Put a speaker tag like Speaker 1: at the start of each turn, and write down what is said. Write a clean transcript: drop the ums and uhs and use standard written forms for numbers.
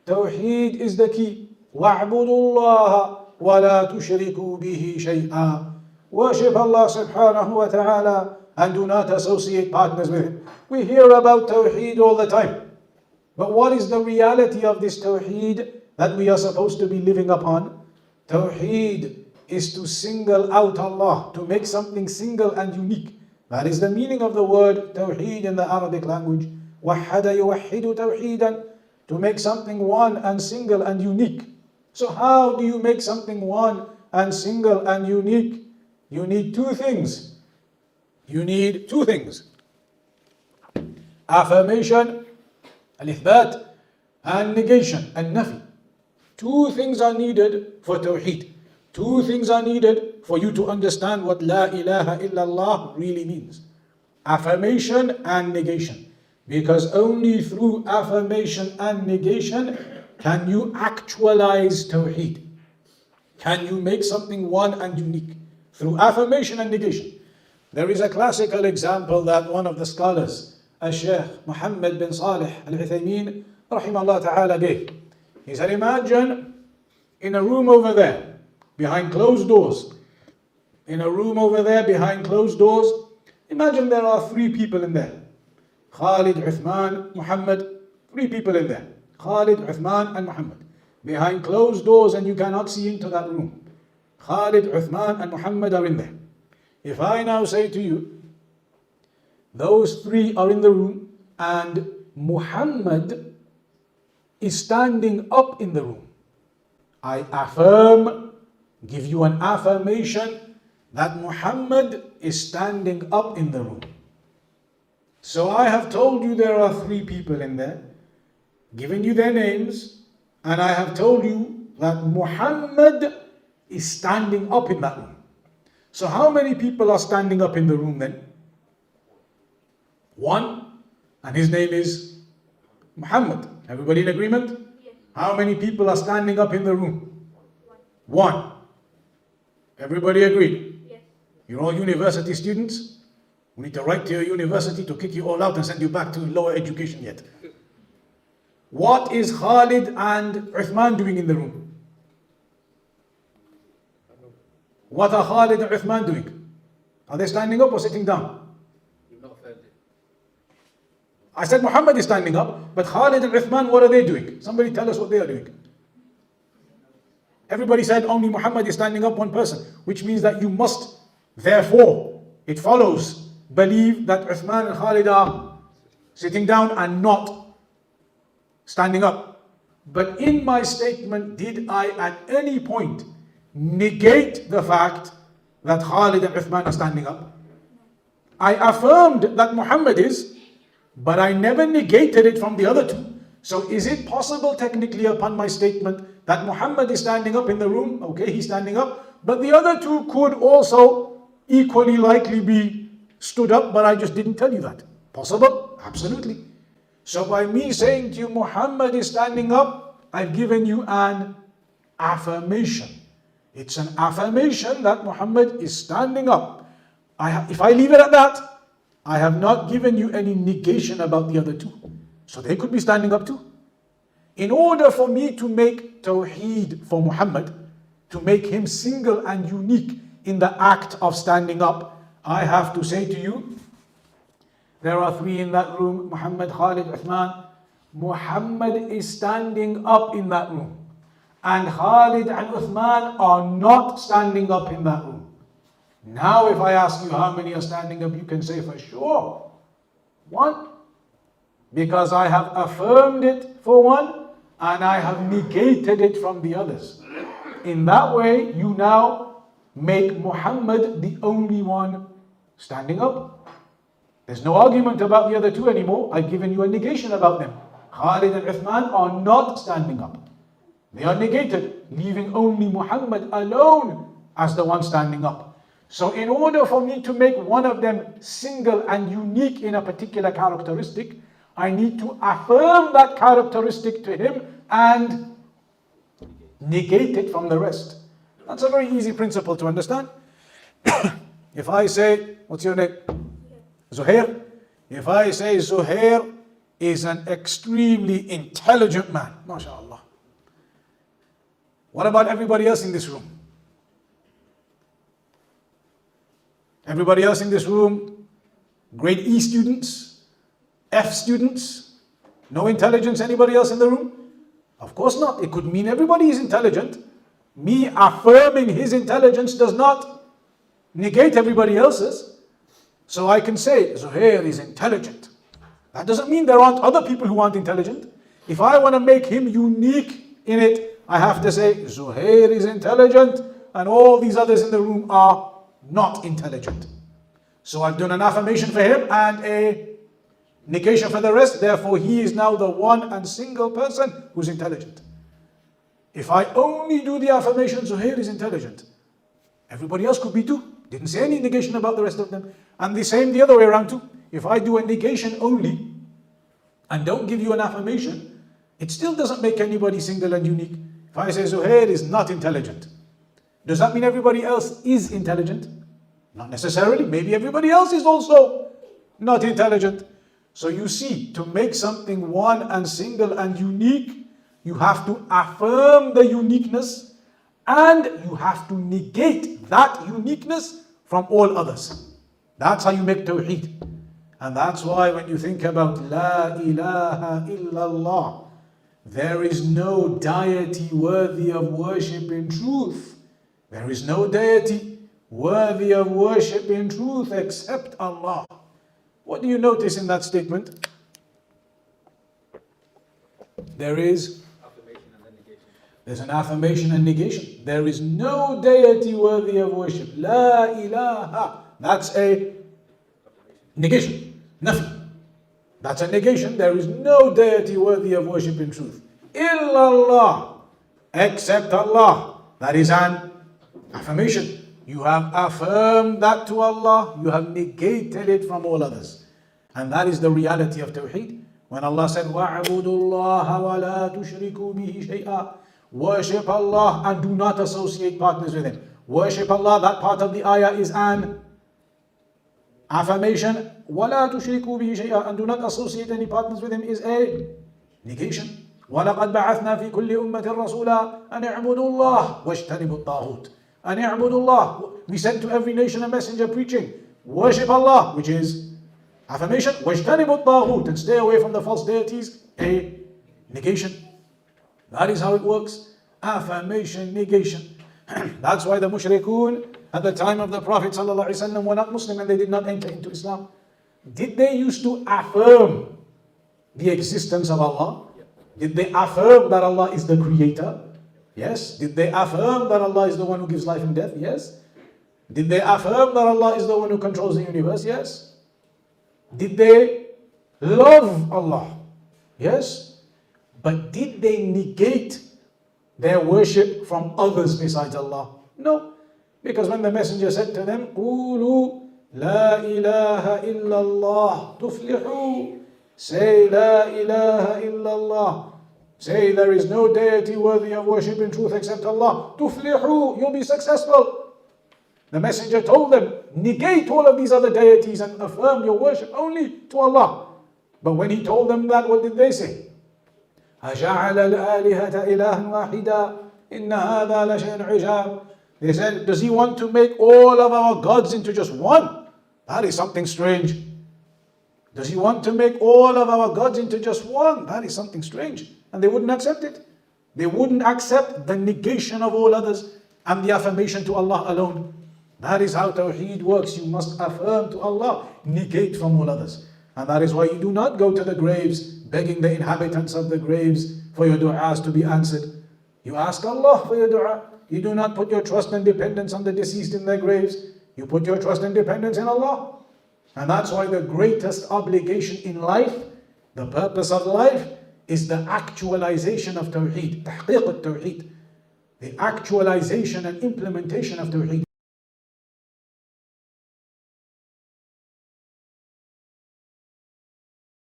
Speaker 1: Tawheed is the key. وَاعْبُدُوا اللَّهَ وَلَا تُشْرِكُوا بِهِ شَيْئًا. Worship Allah subhanahu wa ta'ala and do not associate partners with Him. We hear about Tawheed all the time. But what is the reality of this Tawheed that we are supposed to be living upon? Tawheed is to single out Allah, to make something single and unique. That is the meaning of the word Tawheed in the Arabic language. وَحَّدَ يُوَحِّدُ تَوْحِيدًا. To make something one and single and unique. So how do you make something one and single and unique? You need two things. You need two things. Affirmation, al-ithbat, and negation, and-nafi. Two things are needed for Tawheed. Two things are needed for you to understand what La ilaha illallah really means. Affirmation and negation. Because only through affirmation and negation can you actualize Tawheed. Can you make something one and unique? Through affirmation and negation. There is a classical example that one of the scholars, Shaykh Muhammad bin Salih al-Uthaymeen, rahimahullah ta'ala, gave. He said, imagine in a room over there, behind closed doors. In a room over there, behind closed doors, imagine there are three people in there. Khalid, Uthman, Muhammad, three people in there. Khalid, Uthman, and Muhammad. Behind closed doors, and you cannot see into that room. Khalid, Uthman, and Muhammad are in there. If I now say to you, those three are in the room, and Muhammad is standing up in the room, I affirm, give you an affirmation that Muhammad is standing up in the room. So I have told you there are three people in there, given you their names, and I have told you that Muhammad is standing up in that room. So how many people are standing up in the room then? One, and his name is Muhammad. Everybody in agreement?
Speaker 2: Yes.
Speaker 1: How many people are standing up in the room? One. Everybody agreed?
Speaker 2: Yes.
Speaker 1: You're all university students? We need to write to your university to kick you all out and send you back to lower education yet. What is Khalid and Uthman doing in the room? What are Khalid and Uthman doing? Are they standing up or sitting down? I said Muhammad is standing up, but Khalid and Uthman, what are they doing? Somebody tell us what they are doing. Everybody said only Muhammad is standing up, one person, which means that you must, therefore, it follows, believe that Uthman and Khalid are sitting down and not standing up. But in my statement, did I at any point negate the fact that Khalid and Uthman are standing up? I affirmed that Muhammad is, but I never negated it from the other two. So is it possible technically upon my statement that Muhammad is standing up in the room? Okay, he's standing up. But the other two could also equally likely be stood up, but I just didn't tell you that. Possible? Absolutely. So by me saying to you Muhammad is standing up, I've given you an affirmation. It's an affirmation that Muhammad is standing up. If I leave it at that, I have not given you any negation about the other two. So they could be standing up too. In order for me to make Tawheed for Muhammad, to make him single and unique in the act of standing up, I have to say to you, there are three in that room, Muhammad, Khalid, Uthman. Muhammad is standing up in that room. And Khalid and Uthman are not standing up in that room. Now if I ask you how many are standing up, you can say for sure, one. Because I have affirmed it for one, and I have negated it from the others. In that way, you now make Muhammad the only one standing up. There's no argument about the other two anymore. I've given you a negation about them. Khalid and Uthman are not standing up. They are negated, leaving only Muhammad alone as the one standing up. So in order for me to make one of them single and unique in a particular characteristic, I need to affirm that characteristic to him and negate it from the rest. That's a very easy principle to understand. If I say, what's your name? Zuhair. If I say Zuhair is an extremely intelligent man. MashaAllah. What about everybody else in this room? Everybody else in this room, grade E students, F students, no intelligence, anybody else in the room? Of course not. It could mean everybody is intelligent. Me affirming his intelligence does not negate everybody else's. So I can say, Zuhair is intelligent. That doesn't mean there aren't other people who aren't intelligent. If I want to make him unique in it, I have to say, Zuhair is intelligent, and all these others in the room are not intelligent. So I've done an affirmation for him and a negation for the rest. Therefore, he is now the one and single person who's intelligent. If I only do the affirmation, Zuhair is intelligent, everybody else could be too. Didn't say any negation about the rest of them. And the same the other way around too. If I do a negation only and don't give you an affirmation, it still doesn't make anybody single and unique. If I say Zuhair is not intelligent, does that mean everybody else is intelligent? Not necessarily. Maybe everybody else is also not intelligent. So you see, to make something one and single and unique, you have to affirm the uniqueness and you have to negate that uniqueness from all others. That's how you make Tawheed. And that's why when you think about La ilaha illallah, there is no deity worthy of worship in truth. There is no deity worthy of worship in truth except Allah. What do you notice in that statement? There's an affirmation and negation. There is no deity worthy of worship. La ilaha. That's a negation. Nothing. That's a negation. There is no deity worthy of worship in truth. Illallah. Except Allah. That is an affirmation. You have affirmed that to Allah. You have negated it from all others. And that is the reality of Tawheed. When Allah said, وَاعْبُدُوا اللَّهَ وَلَا تُشْرِكُوا بِهِ شَيْئًا. Worship Allah and do not associate partners with Him. Worship Allah, that part of the ayah is an affirmation. وَلَا تُشْرِكُوا بِهِ شَيْئًا. And do not associate any partners with Him is a negation. وَلَقَدْ بَعَثْنَا فِي كُلِّ أُمَّةٍ رَسُولًا أَنِ اعْبُدُوا اللَّهَ وَاجْتَنِبُوا الطَّاغُوتَ. أَنِ اعْبُدُوا اللَّهَ. We sent to every nation a messenger preaching, worship Allah, which is affirmation. وَاجْتَنِبُوا الطَّاغُوتَ. And stay away from the false deities, a negation. That is how it works. Affirmation, negation. That's why the mushrikun at the time of the Prophet ﷺ were not Muslim and they did not enter into Islam. Did they used to affirm the existence of Allah? Did they affirm that Allah is the creator? Yes. Did they affirm that Allah is the one who gives life and death? Yes. Did they affirm that Allah is the one who controls the universe? Yes. Did they love Allah? Yes. But did they negate their worship from others besides Allah? No. Because when the messenger said to them, قُولُوا لَا إِلَهَ إِلَّا اللَّهُ تُفْلِحُوا. Say, La ilaha illallah. Say, there is no deity worthy of worship in truth except Allah. Tuflihu, you'll be successful. The messenger told them, negate all of these other deities and affirm your worship only to Allah. But when he told them that, what did they say? أَجَعَلَ الْآلِهَةَ إِلَهًا وَاحِدًا إِنَّ هَذَا لَشَيْءٌ عِجَابٌ. They said, does he want to make all of our gods into just one? That is something strange. Does he want to make all of our gods into just one? That is something strange. And they wouldn't accept it. They wouldn't accept the negation of all others and the affirmation to Allah alone. That is how Tawheed works. You must affirm to Allah, negate from all others. And that is why you do not go to the graves begging the inhabitants of the graves for your du'as to be answered. You ask Allah for your du'a. You do not put your trust and dependence on the deceased in their graves. You put your trust and dependence in Allah. And that's why the greatest obligation in life, the purpose of life, is the actualization of Tawheed, تحقيق التوحيد, the actualization and implementation of Tawheed.